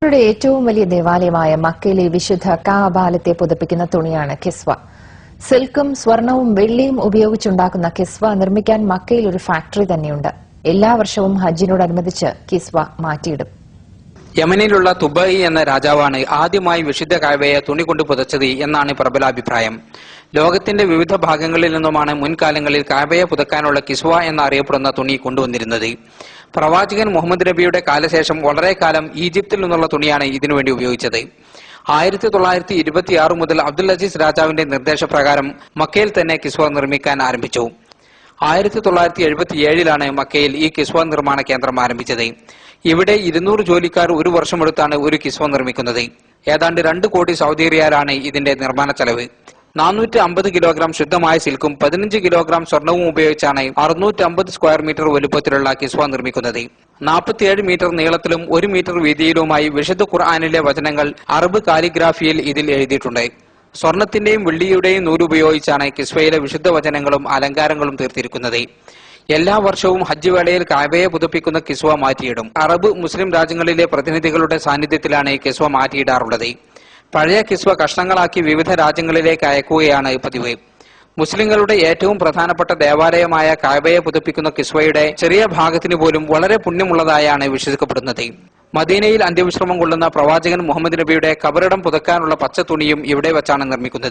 യുടെ ഏറ്റവും വലിയ ദേവാലയമായ മക്കയിലെ വിശുദ്ധ കാബാലത്തെ പുതപ്പിക്കുന്ന തുണിയാണ് കിസ്വ. സിൽക്കും സ്വർണവും വെള്ളിയും ഉപയോഗിച്ചുണ്ടാക്കുന്ന കിസ്വ നിർമ്മിക്കാൻ മക്കയിൽ ഒരു ഫാക്ടറി തന്നെയുണ്ട്. എല്ലാ വർഷവും ഹജ്ജിനോടനുബന്ധിച്ച് കിസ്വ മാറ്റിയിടും. യമനിലുള്ള തുബൈ എന്ന രാജാവാണ് ആദ്യമായി വിശുദ്ധ കഅബയെ തുണി കൊണ്ട് പുതച്ചത് എന്നാണ് പ്രബലാഭിപ്രായം. ലോകത്തിന്റെ വിവിധ ഭാഗങ്ങളിൽ നിന്നുമാണ് മുൻകാലങ്ങളിൽ കഅബയെ പുതക്കാനുള്ള കിസ്വ എന്നറിയപ്പെടുന്ന തുണി കൊണ്ടുവന്നിരുന്നത്. പ്രവാചകൻ മുഹമ്മദ് നബിയുടെ കാലശേഷം വളരെ കാലം ഈജിപ്തിൽ നിന്നുള്ള തുണിയാണ് ഇതിനുവേണ്ടി ഉപയോഗിച്ചത്. 1926 മുതൽ അബ്ദുൽ അസീസ് രാജാവിന്റെ നിർദ്ദേശപ്രകാരം മക്കയിൽ തന്നെ കിസ്വ നിർമ്മിക്കാൻ ആരംഭിച്ചു. 1977 മക്കയിൽ ഈ കിസ്വ നിർമ്മാണ കേന്ദ്രം ആരംഭിച്ചത്. ഇവിടെ 200 ജോലിക്കാർ ഒരു വർഷമെടുത്താണ് ഒരു കിസ്വ നിർമ്മിക്കുന്നത്. ഏതാണ്ട് 2 കോടി സൗദി റിയാലാണ് ഇതിന്റെ നിർമ്മാണ ചെലവ്. 450 കിലോഗ്രാം ശുദ്ധമായ സിൽക്കും 15 കിലോഗ്രാം സ്വർണവും ഉപയോഗിച്ചാണ് 650 സ്ക്വയർ മീറ്റർ വലുപ്പത്തിലുള്ള കിസ്വ നിർമ്മിക്കുന്നത്. 47 മീറ്റർ നീളത്തിലും 1 മീറ്റർ വീതിയിലുമായി വിശുദ്ധ ഖുർആനിലെ വചനങ്ങൾ അറബ് കാലിഗ്രാഫിയിൽ ഇതിൽ എഴുതിയിട്ടുണ്ട്. സ്വർണത്തിന്റെയും വെള്ളിയുടെയും നൂലുപയോഗിച്ചാണ് കിസ്വയിലെ വിശുദ്ധ വചനങ്ങളും അലങ്കാരങ്ങളും തീർത്തിരിക്കുന്നത്. എല്ലാ വർഷവും ഹജ്ജ് വേളയിൽ കഅബയെ പുതപ്പിക്കുന്ന കിസ്വ മാറ്റിയിടും. അറബ് മുസ്ലിം രാജ്യങ്ങളിലെ പ്രതിനിധികളുടെ സാന്നിധ്യത്തിലാണ് കിസ്വ മാറ്റിയിടാറുള്ളത്. പഴയ കിസ്വ കഷ്ണങ്ങളാക്കി വിവിധ രാജ്യങ്ങളിലേക്ക് അയക്കുകയാണ് പതിവ്. മുസ്ലിങ്ങളുടെ ഏറ്റവും പ്രധാനപ്പെട്ട ദേവാലയമായ കഅബയെ പുതപ്പിക്കുന്ന കിസ്വയുടെ ചെറിയ ഭാഗത്തിന് പോലും വളരെ പുണ്യമുള്ളതായാണ് വിശ്വസിക്കപ്പെടുന്നത്. മദീനയിൽ അന്ത്യവിശ്രമം കൊള്ളുന്ന പ്രവാചകൻ മുഹമ്മദ് നബിയുടെ ഖബറിടം പുതക്കാനുള്ള പച്ച തുണിയും ഇവിടെ വെച്ചാണ് നിർമ്മിക്കുന്നത്.